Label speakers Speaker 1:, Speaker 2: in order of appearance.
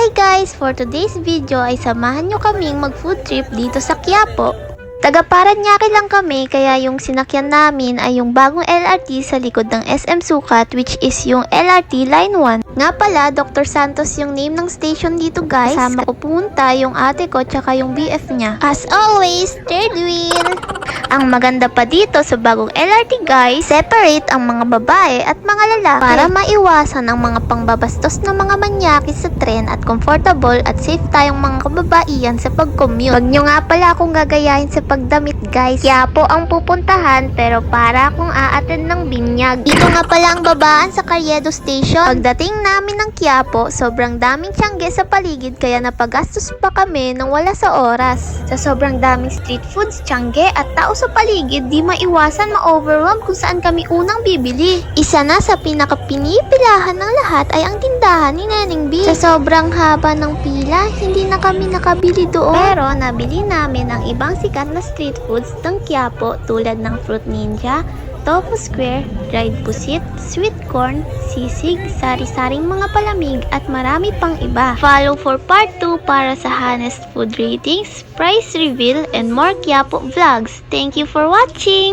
Speaker 1: Hi guys! For today's video ay samahan nyo kaming mag-food trip dito sa Quiapo. Taga Parañaque lang kami kaya yung sinakyan namin ay yung bagong LRT sa likod ng SM Sucat, which is yung LRT Line 1. Nga pala, Dr. Santos yung name ng station dito guys. Kasama ko pumunta yung ate ko tsaka yung BF niya. As always, third wheel! Ang maganda pa dito sa bagong LRT guys, separate ang mga babae at mga lalaki para maiwasan ang mga pangbabastos ng mga manyakis sa tren at comfortable at safe tayong mga kababaihan sa pag-commute. Huwag nyo nga pala akong gagayahin sa pagdamit guys. Quiapo ang pupuntahan pero para akong aattend ng binyag. Dito nga pala ang babaan sa Carriedo Station. Pagdating namin ng Quiapo, sobrang daming tiyangge sa paligid kaya napagastos pa kami nang wala sa oras. Sa sobrang daming street foods, tiyangge at tao sa paligid, di maiwasan ma-overwhelm kung saan kami unang bibili. Isa na sa pinakapinipilahan ng lahat ay ang tindahan ni Neneng B. Sa sobrang haba ng pila, hindi na kami nakabili doon. Pero nabili namin ang ibang sikat na street foods ng Quiapo tulad ng Fruit Ninja, Tofu Square, dried pusit, sweet corn, sisig, sari-saring mga palamig at marami pang iba. Follow for part 2 para sa honest food ratings, price reveal, and more Quiapo vlogs. Thank you for watching!